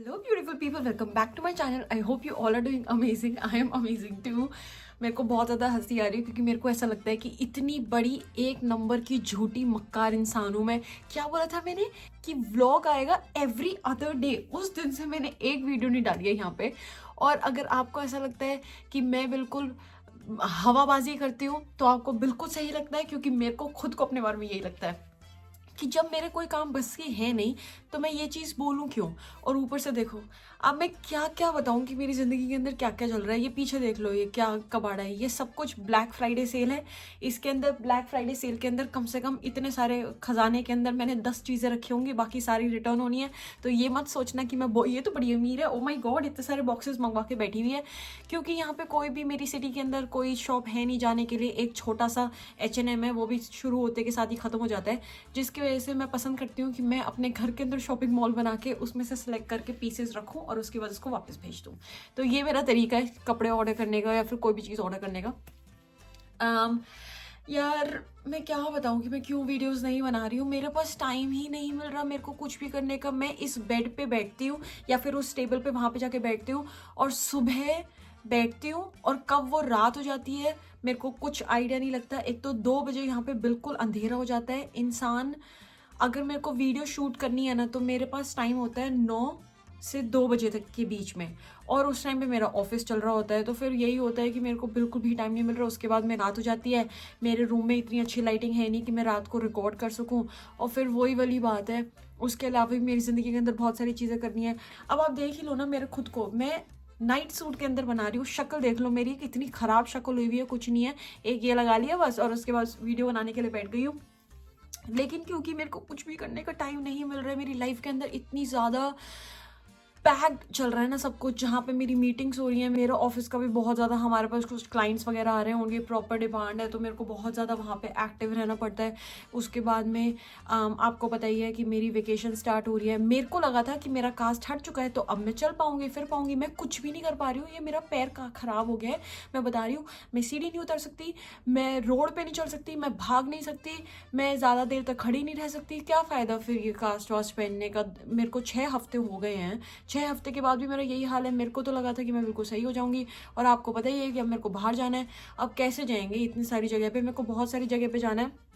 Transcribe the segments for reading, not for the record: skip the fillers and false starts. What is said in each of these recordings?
Hello beautiful people, welcome back to my channel. I hope you all are doing amazing. I am amazing too. मेरे को बहुत ज़्यादा हंसी आ रही है क्योंकि मेरे को ऐसा लगता है कि इतनी बड़ी एक नंबर की झूठी मक्कार इंसान हूँ मैं। क्या बोला था मैंने कि व्लॉग आएगा एवरी अदर डे। उस दिन से मैंने एक वीडियो नहीं डाली है यहाँ पे। और अगर आपको ऐसा लगता है कि मैं बिल्कुल हवाबाजी करती हूँ तो आपको बिल्कुल सही लगता है, क्योंकि मेरे को खुद को अपने बारे में यही लगता है कि जब मेरे कोई काम बस की है नहीं तो मैं ये चीज़ बोलूँ क्यों। और ऊपर से देखो, अब मैं क्या क्या बताऊँ कि मेरी ज़िंदगी के अंदर क्या क्या चल रहा है। ये पीछे देख लो, ये क्या कबाड़ा है। ये सब कुछ ब्लैक फ्राइडे सेल है। इसके अंदर ब्लैक फ्राइडे सेल के अंदर कम से कम इतने सारे खजाने के अंदर मैंने 10 चीज़ें रखी होंगी, बाकी सारी रिटर्न होनी है। तो ये मत सोचना कि मैं ये तो बड़ी अमीर है, ओ माई गॉड इतने सारे बॉक्सेस मंगवा के बैठी हुई है। क्योंकि यहाँ पे कोई भी मेरी सिटी के अंदर कोई शॉप है नहीं जाने के लिए। एक छोटा सा H&M है, वो भी शुरू होते के साथ ही ख़त्म हो जाता है, जिसकी वजह से मैं पसंद करती हूँ कि मैं अपने घर के अंदर शॉपिंग मॉल बना के उसमें से सेलेक्ट करके पीसेस रखूँ और उसके बाद उसको वापस भेज दूँ। तो ये मेरा तरीका है कपड़े ऑर्डर करने का या फिर कोई भी चीज़ ऑर्डर करने का। यार मैं क्या बताऊँ कि मैं क्यों वीडियोस नहीं बना रही हूँ। मेरे पास टाइम ही नहीं मिल रहा मेरे को कुछ भी करने का। मैं इस बेड पे बैठती हूँ या फिर उस टेबल पे वहाँ पे जाके बैठती हूँ और सुबह बैठती हूँ और कब वो रात हो जाती है मेरे को कुछ आइडिया नहीं लगता। एक तो 2 बजे यहाँ पे बिल्कुल अंधेरा हो जाता है। इंसान अगर मेरे को वीडियो शूट करनी है ना तो मेरे पास टाइम होता है 9 से 2 बजे तक के बीच में, और उस टाइम पे मेरा ऑफिस चल रहा होता है। तो फिर यही होता है कि मेरे को बिल्कुल भी टाइम नहीं मिल रहा। उसके बाद में रात हो जाती है। मेरे रूम में इतनी अच्छी लाइटिंग है नहीं कि मैं रात को रिकॉर्ड कर सकूं। और फिर वही वाली बात है, उसके अलावा भी मेरी ज़िंदगी के अंदर बहुत सारी चीज़ें करनी है। अब आप देख ही लो ना मेरे खुद को, मैं नाइट सूट के अंदर बना रही हूँ। शक्ल देख लो मेरी, कितनी ख़राब शक्ल हुई हुई है, कुछ नहीं है। एक ये लगा लिया बस और उसके बाद वीडियो बनाने के लिए बैठ गई हूँ। लेकिन क्योंकि मेरे को कुछ भी करने का टाइम नहीं मिल रहा है, मेरी लाइफ के अंदर इतनी ज़्यादा पैक्ड चल रहा है ना सब कुछ। जहाँ पे मेरी मीटिंग्स हो रही हैं, मेरा ऑफिस का भी बहुत ज़्यादा, हमारे पास कुछ क्लाइंट्स वगैरह आ रहे हैं, उनकी प्रॉपर डिमांड है, तो मेरे को बहुत ज़्यादा वहाँ पे एक्टिव रहना पड़ता है। उसके बाद में आपको पता ही है कि मेरी वेकेशन स्टार्ट हो रही है। मेरे को लगा था कि मेरा कास्ट हट चुका है तो अब मैं चल पाऊँगी फिर पाऊँगी, मैं कुछ भी नहीं कर पा रही हूँ। ये मेरा पैर का ख़राब हो गया है, मैं बता रही हूँ। मैं सीढ़ी नहीं उतर सकती, मैं रोड पर नहीं चल सकती, मैं भाग नहीं सकती, मैं ज़्यादा देर तक खड़ी नहीं रह सकती। क्या फ़ायदा फिर ये कास्ट वास्ट पहनने का। मेरे को 6 हफ्ते हो गए हैं, 6 हफ्ते के बाद भी मेरा यही हाल है। मेरे को तो लगा था कि मैं बिल्कुल सही हो जाऊंगी, और आपको पता ही है कि अब मेरे को बाहर जाना है। अब कैसे जाएंगे इतनी सारी जगह पे, मेरे को बहुत सारी जगह पे जाना है,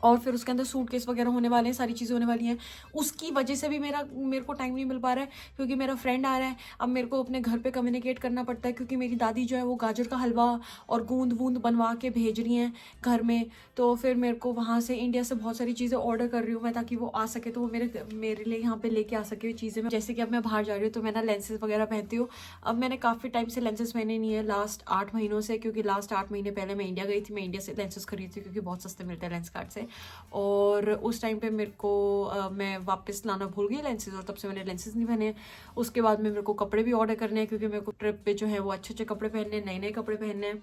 और फिर उसके अंदर सूटकेस वगैरह होने वाले हैं, सारी चीज़ें होने वाली हैं। उसकी वजह से भी मेरे को टाइम नहीं मिल पा रहा है, क्योंकि मेरा फ्रेंड आ रहा है। अब मेरे को अपने घर पे कम्युनिकेट करना पड़ता है, क्योंकि मेरी दादी जो है वो गाजर का हलवा और गूंद वूंद बनवा के भेज रही हैं घर में। तो फिर मेरे को वहाँ से इंडिया से बहुत सारी चीज़ें ऑर्डर कर रही हूँ मैं, ताकि वो आ सके, तो वो मेरे लिए यहाँ पे लेके आ सके चीज़ें। जैसे कि अब मैं बाहर जा रही हूँ तो मैं ना लेंसेज वगैरह पहनती हूँ। अब मैंने काफ़ी टाइम से लेंसेज पहने नहीं है, लास्ट 8 महीनों से, क्योंकि लास्ट 8 महीने पहले मैं इंडिया गई थी। मैं इंडिया से लेंसेज खरीदती थी क्योंकि बहुत सस्ते मिलते हैं लेंस कार्ड से। और उस टाइम पे मेरे को मैं वापस लाना भूल गई लेंसेज, और तब से मैंने लेंसेज नहीं पहने। उसके बाद में मेरे को कपड़े भी ऑर्डर करने हैं, क्योंकि मेरे को ट्रिप पे जो है वो अच्छे अच्छे कपड़े पहनने हैं, नए नए कपड़े पहनने हैं।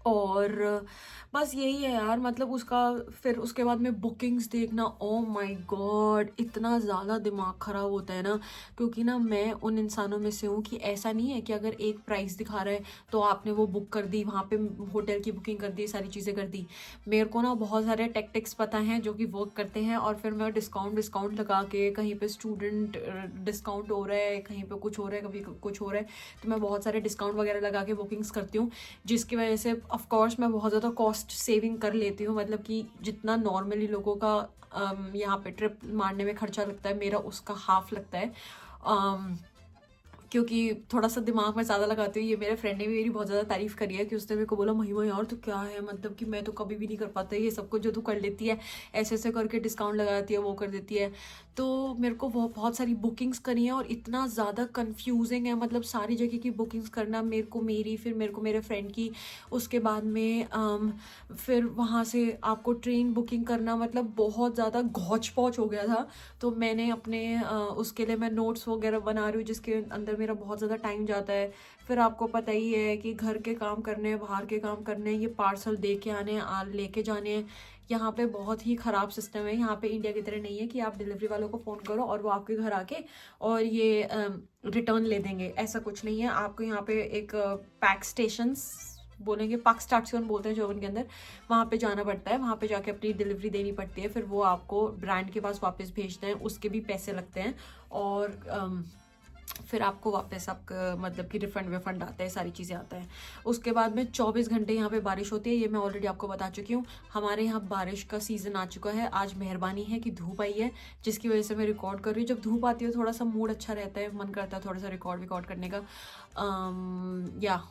और बस यही है यार, मतलब उसका फिर उसके बाद में बुकिंग्स देखना, ओ माय गॉड इतना ज़्यादा दिमाग ख़राब होता है ना। क्योंकि ना मैं उन इंसानों में से हूँ कि ऐसा नहीं है कि अगर एक प्राइस दिखा रहा है तो आपने वो बुक कर दी, वहाँ पे होटल की बुकिंग कर दी, सारी चीज़ें कर दी। मेरे को ना बहुत सारे टैक्टिक्स पता हैं जो कि वर्क करते हैं, और फिर मैं डिस्काउंट लगा के, कहीं पे स्टूडेंट डिस्काउंट हो रहा है, कहीं पे कुछ हो रहा है, कभी कुछ हो रहा है, तो मैं बहुत सारे डिस्काउंट वगैरह लगा के बुकिंग्स करती हूँ, जिसकी वजह से ऑफकोर्स मैं बहुत ज़्यादा कॉस्ट सेविंग कर लेती हूँ। मतलब कि जितना नॉर्मली लोगों का यहाँ पे ट्रिप मारने में खर्चा लगता है, मेरा उसका हाफ लगता है। क्योंकि थोड़ा सा दिमाग में ज़्यादा लगाती हूँ। ये मेरे फ्रेंड ने भी मेरी बहुत ज़्यादा तारीफ़ करी है कि उसने मेरे को बोला, महिमा यार तो क्या है, मतलब कि मैं तो कभी भी नहीं कर पाता ये सब कुछ जो तू कर लेती है, ऐसे ऐसे करके डिस्काउंट लगाती है, वो कर देती है। तो मेरे को बहुत सारी बुकिंग्स करी हैं, और इतना ज़्यादा कन्फ्यूजिंग है, मतलब सारी जगह की बुकिंग्स करना, मेरे को मेरी, फिर मेरे को मेरे फ्रेंड की, उसके बाद में फिर वहाँ से आपको ट्रेन बुकिंग करना, मतलब बहुत ज़्यादा घौच पौच हो गया था। तो मैंने अपने उसके लिए मैं नोट्स वगैरह बना रही हूँ, जिसके अंदर मेरा बहुत ज़्यादा टाइम जाता है। फिर आपको पता ही है कि घर के काम करने हैं, बाहर के काम करने हैं, ये पार्सल दे के आने हैं, लेके जाने हैं। यहाँ पे बहुत ही ख़राब सिस्टम है। यहाँ पे इंडिया की तरह नहीं है कि आप डिलीवरी वालों को फ़ोन करो और वो आपके घर आके और ये रिटर्न ले देंगे, ऐसा कुछ नहीं है। आपको यहाँ पे एक पैक स्टेशंस बोलेंगे, पाक स्टेशन बोलते हैं जर्मन के अंदर, वहाँ पे जाना पड़ता है, वहाँ पे जाके अपनी डिलीवरी देनी पड़ती है। फिर वो आपको ब्रांड के पास वापस भेजते हैं, उसके भी पैसे लगते हैं। और फिर आपको वापस आपका मतलब कि रिफंड विफंड आता है, सारी चीज़ें आता है। उसके बाद में 24 घंटे यहाँ पे बारिश होती है, ये मैं ऑलरेडी आपको बता चुकी हूँ। हमारे यहाँ बारिश का सीज़न आ चुका है। आज मेहरबानी है कि धूप आई है, जिसकी वजह से मैं रिकॉर्ड कर रही हूँ। जब धूप आती है थोड़ा सा मूड अच्छा रहता है, मन करता है थोड़ा सा रिकॉर्ड करने का। या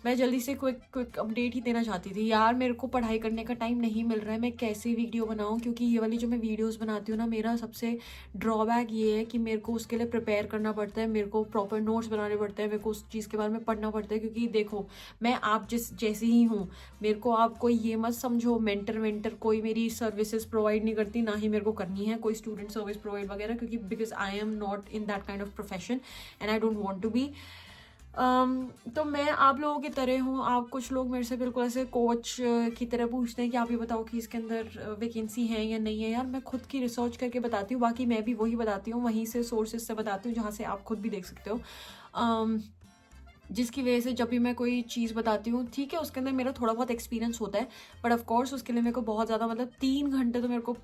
मैं जल्दी से क्विक अपडेट ही देना चाहती थी यार। मेरे को पढ़ाई करने का टाइम नहीं मिल रहा है, मैं कैसे वीडियो बनाऊं, क्योंकि ये वाली जो मैं वीडियोस बनाती हूँ ना, मेरा सबसे ड्रॉबैक ये है कि मेरे को उसके लिए प्रिपेयर करना पड़ता है, मेरे को प्रॉपर नोट्स बनाने पड़ते हैं, मेरे को उस चीज़ के बारे में पढ़ना पड़ता है। क्योंकि देखो, मैं आप जैसी ही हूँ, मेरे को आप कोई ये मत समझो मेंटर कोई मेरी सर्विसेज प्रोवाइड नहीं करती, ना ही मेरे को करनी है कोई स्टूडेंट सर्विस प्रोवाइड वगैरह, क्योंकि because I am not in that kind of profession and I don't want to be. तो मैं आप लोगों की तरह हूँ। आप कुछ लोग मेरे से बिल्कुल ऐसे कोच की तरह पूछते हैं कि आप ये बताओ कि इसके अंदर वैकेंसी है या नहीं है। यार मैं खुद की रिसर्च करके बताती हूँ, बाकी मैं भी वही बताती हूँ, वहीं से सोर्सेज से बताती हूँ जहाँ से आप खुद भी देख सकते हो। जिसकी वजह से जब भी मैं कोई चीज़ बताती हूँ, ठीक है, उसके अंदर मेरा थोड़ा बहुत एक्सपीरियंस होता है, बट ऑफ कोर्स उसके लिए मेरे को बहुत ज़्यादा मतलब 3 घंटे तो मेरे को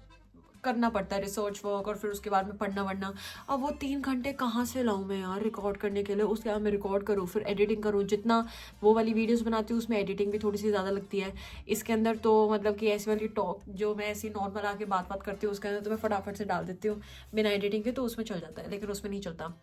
करना पड़ता है रिसर्च वर्क, और फिर उसके बाद में पढ़ना वढ़ना। अब वो 3 घंटे कहाँ से लाऊं मैं यार रिकॉर्ड करने के लिए? उसके बाद मैं रिकॉर्ड करूँ, फिर एडिटिंग करूँ। जितना वो वाली वीडियोस बनाती हूँ उसमें एडिटिंग भी थोड़ी सी ज़्यादा लगती है। इसके अंदर तो मतलब कि ऐसी वाली टॉक जो मैं ऐसी नॉर्मल आके बात करती हूँ, उसके अंदर तो मैं फटाफट से डाल देती हूँ बिना एडिटिंग के, तो उसमें चल जाता है, लेकिन उसमें नहीं चलता।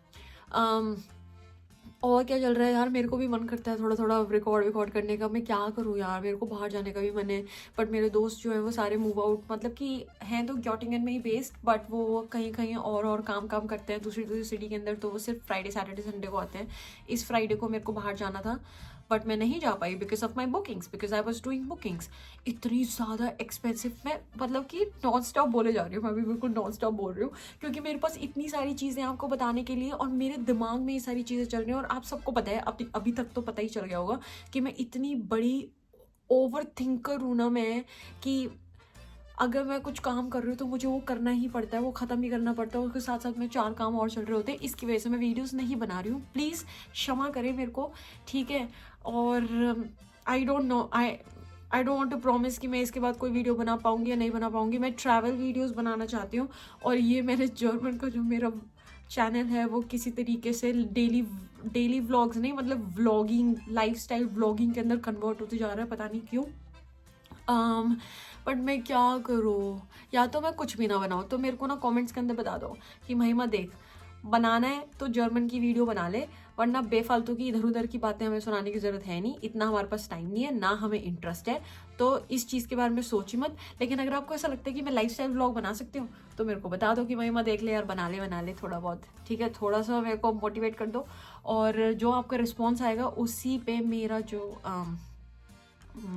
और क्या चल रहा है यार? मेरे को भी मन करता है थोड़ा थोड़ा रिकॉर्ड करने का। मैं क्या करूँ यार, मेरे को बाहर जाने का भी मन है, बट मेरे दोस्त जो है वो सारे मूव आउट, मतलब कि हैं तो ग्योटिंगन में ही बेस्ड, बट वो कहीं कहीं और काम करते हैं दूसरी सिटी के अंदर, तो वो सिर्फ फ्राइडे सैटरडे संडे को आते हैं। इस फ्राइडे को मेरे को बाहर जाना था, बट मैं नहीं जा पाई because of my bookings, because I was doing bookings. इतनी ज़्यादा एक्सपेंसिव, मैं मतलब कि नॉन स्टॉप बोले जा रही हूँ, मैं भी बिल्कुल नॉन स्टॉप बोल रही हूँ, क्योंकि मेरे पास इतनी सारी चीज़ें आपको बताने के लिए, और मेरे दिमाग में ये सारी चीज़ें चल रही हैं। और आप सबको पता है, अभी तक तो पता ही चल गया होगा कि मैं इतनी बड़ी ओवर थिंकर हूँ ना मैं, कि अगर मैं कुछ काम कर रही हूँ तो मुझे वो करना ही पड़ता है, वो ख़त्म ही करना पड़ता है। उसके साथ साथ में 4 काम और चल रहे होते हैं, इसकी वजह से मैं वीडियोस नहीं बना रही हूँ। प्लीज़ क्षमा करें मेरे को, ठीक है? और I don't know, I don't want to promise कि मैं इसके बाद कोई वीडियो बना पाऊँगी या नहीं बना पाऊँगी। मैं ट्रैवल वीडियोज़ बनाना चाहती हूँ, और ये मैंने जर्मन का जो मेरा चैनल है वो किसी तरीके से डेली व्लॉग्स नहीं, मतलब व्लॉगिंग, लाइफस्टाइल व्लॉगिंग के अंदर कन्वर्ट होते जा रहा है, पता नहीं क्यों। बट मैं क्या करूँ? या तो मैं कुछ भी ना बनाऊँ। तो मेरे को ना कमेंट्स के अंदर बता दो कि महिमा देख, बनाना है तो जर्मन की वीडियो बना ले, वरना बेफालतू की इधर उधर की बातें हमें सुनाने की ज़रूरत है नहीं। इतना हमारे पास टाइम नहीं है, ना हमें इंटरेस्ट है, तो इस चीज़ के बारे में सोची मत। लेकिन अगर आपको ऐसा लगता है कि मैं लाइफस्टाइल व्लॉग बना सकती हूँ, तो मेरे को बता दो कि महिमा देख ले यार, बना ले थोड़ा बहुत, ठीक है? थोड़ा सा मेरे को मोटिवेट कर दो, और जो आपका रिस्पॉन्स आएगा उसी पे मेरा जो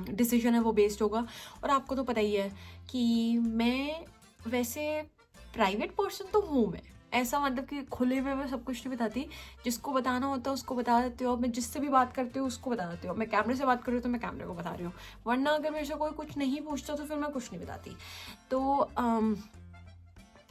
डिसीजन है वो बेस्ड होगा। और आपको तो पता ही है कि मैं वैसे प्राइवेट पर्सन तो हूँ, मैं ऐसा मतलब कि खुले में मैं सब कुछ नहीं बताती। जिसको बताना होता है उसको बता देती हूँ। मैं जिससे भी बात करती हूँ उसको बता देती हूँ। मैं कैमरे से बात कर रही हूँ तो मैं कैमरे को बता रही हूँ, वरना अगर मेरे से कोई कुछ नहीं पूछता तो फिर मैं कुछ नहीं बताती। तो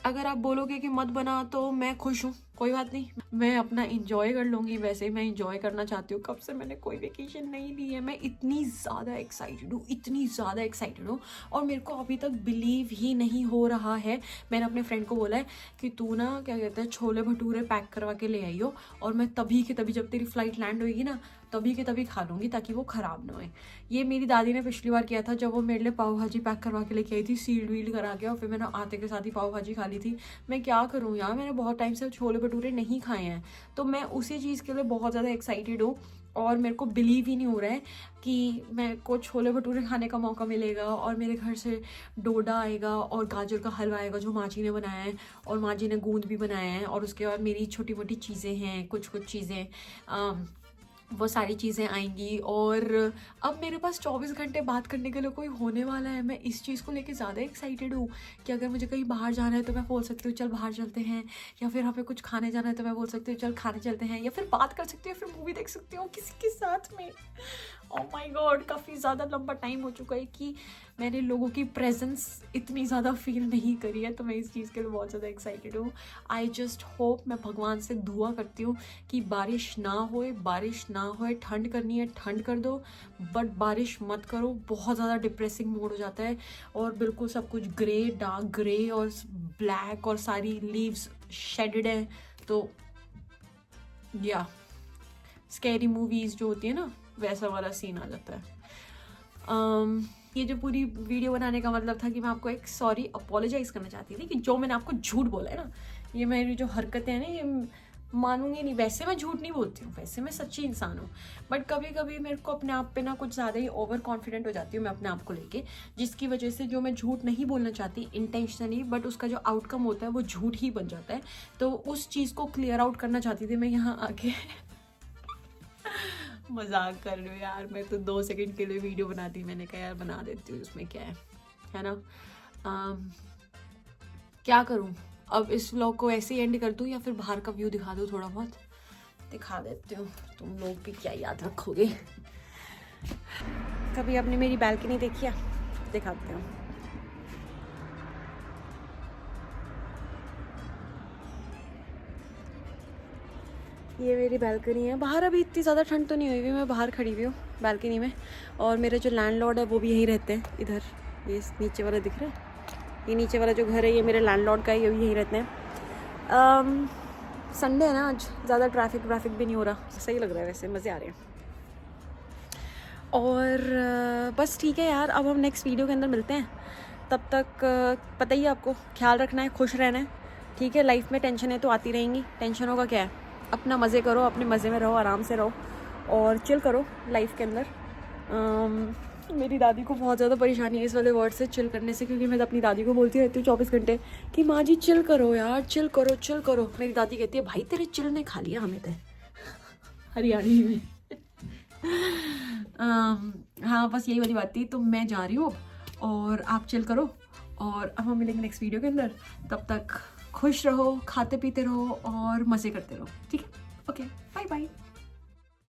अगर आप बोलोगे कि मत बना तो मैं खुश हूँ, कोई बात नहीं, मैं अपना इंजॉय कर लूँगी। वैसे ही मैं इंजॉय करना चाहती हूँ, कब से मैंने कोई वेकेशन नहीं ली है। मैं इतनी ज़्यादा एक्साइटेड हूँ, और मेरे को अभी तक बिलीव ही नहीं हो रहा है। मैंने अपने फ्रेंड को बोला है कि तू ना क्या कहते हैं छोले भटूरे पैक करवा के ले आई हो, और मैं तभी के तभी जब तेरी फ्लाइट लैंड होगी ना, तभी के तभी खा लूँगी, ताकि वो ख़राब ना होए। ये मेरी दादी ने पिछली बार किया था, जब वो मेरे लिए पाव भाजी पैक करवा के लेके आई थी, सील वील करा के, और फिर मैंने आते के साथ ही पाव भाजी खा ली थी। मैं क्या करूँ यार, मैंने बहुत टाइम से छोले भटूरे नहीं खाए हैं, तो मैं उसी चीज़ के लिए बहुत ज़्यादा एक्साइटेड हूँ। और मेरे को बिलीव ही नहीं हो रहा है कि मेरे को छोले भटूरे खाने का मौका मिलेगा, और मेरे घर से डोडा आएगा और गाजर का हलवा आएगा जो माँ जी ने बनाया है, और माँ जी ने गूंद भी बनाया है, और उसके बाद मेरी छोटी मोटी चीज़ें हैं, कुछ चीज़ें, वो सारी चीज़ें आएंगी। और अब मेरे पास 24 घंटे बात करने के लिए कोई होने वाला है। मैं इस चीज़ को लेके ज़्यादा एक्साइटेड हूँ कि अगर मुझे कहीं बाहर जाना है तो मैं बोल सकती हूँ चल बाहर चलते हैं, या फिर हमें कुछ खाने जाना है तो मैं बोल सकती हूँ चल खाने चलते हैं, या फिर बात कर सकती हूँ, फिर मूवी देख सकती हूँ किसी के साथ में। ओह माय गॉड, काफ़ी ज़्यादा लंबा टाइम हो चुका है कि मैंने लोगों की प्रेजेंस इतनी ज़्यादा फील नहीं करी है, तो मैं इस चीज़ के लिए बहुत ज़्यादा एक्साइटेड हूँ। आई जस्ट होप, मैं भगवान से दुआ करती हूँ कि बारिश ना होए। ठंड करनी है ठंड कर दो, बट बारिश मत करो, बहुत ज़्यादा डिप्रेसिंग मूड हो जाता है, और बिल्कुल सब कुछ ग्रे, डार्क ग्रे और ब्लैक, और सारी लीव्स शेडेड हैं। तो या स्कैरी मूवीज जो होती है ना, वैसा वाला सीन आ जाता है। ये जो पूरी वीडियो बनाने का मतलब था कि मैं आपको एक सॉरी अपोलोजाइज करना चाहती थी कि जो मैंने आपको झूठ बोला है ना, ये मेरी जो हरकतें हैं ना, ये मानूंगी नहीं। वैसे मैं झूठ नहीं बोलती हूँ, वैसे मैं सच्ची इंसान हूँ, बट कभी कभी मेरे को अपने आप पे ना कुछ ज़्यादा ही ओवर कॉन्फिडेंट हो जाती हूँ मैं अपने आप को लेके, जिसकी वजह से जो मैं झूठ नहीं बोलना चाहती इंटेंशनली, बट उसका जो आउटकम होता है वो झूठ ही बन जाता है। तो उस चीज़ को क्लियर आउट करना चाहती थी मैं यहाँ आके। मजाक कर रही हूँ यार, मैं तो 2 सेकंड के लिए वीडियो बनाती, मैंने कहा यार बना देती हूँ, उसमें क्या है ना। क्या करूँ अब, इस व्लॉग को ऐसे ही एंड कर दूँ या फिर बाहर का व्यू दिखा दूँ? थोड़ा बहुत दिखा देती हूँ, तुम लोग भी क्या याद रखोगे। कभी आपने मेरी बैल्कनी देखी है? दिखाती हूँ। ये मेरी बैल्कनी है। बाहर अभी इतनी ज़्यादा ठंड तो नहीं हुई हुई, मैं बाहर खड़ी हुई हूँ बैल्कनी में, और मेरे जो लैंडलॉर्ड है वो भी यहीं रहते हैं। इधर ये नीचे वाला दिख रहा है, ये नीचे वाला जो घर है ये मेरे लैंडलॉर्ड का है, ये भी यहीं रहते हैं। संडे है ना आज, ज़्यादा ट्रैफिक भी नहीं हो रहा, सही लग रहा है, वैसे मज़े आ रहे हैं। और बस ठीक है यार, अब हम नेक्स्ट वीडियो के अंदर मिलते हैं। तब तक पता ही है आपको, ख्याल रखना है, खुश रहना है, ठीक है। लाइफ में टेंशन है तो आती रहेंगी, टेंशनों का क्या है, अपना मज़े करो, अपने मज़े में रहो, आराम से रहो और चिल करो लाइफ के अंदर। मेरी दादी को बहुत ज़्यादा परेशानी है इस वाले वर्ड से, चिल करने से, क्योंकि मैं अपनी दादी को बोलती रहती हूँ 24 घंटे कि माँ जी चिल करो यार, चिल करो चिल करो। मेरी दादी कहती है भाई तेरे चिल ने खा लिया हमें तो हरियाणी में। हाँ बस यही वाली बात थी। तो मैं जा रही हूँ और आप चिल करो, और अब हम मिलेंगे नेक्स्ट वीडियो के अंदर। तब तक खुश रहो, खाते पीते रहो और मज़े करते रहो, ठीक है? Okay, bye bye.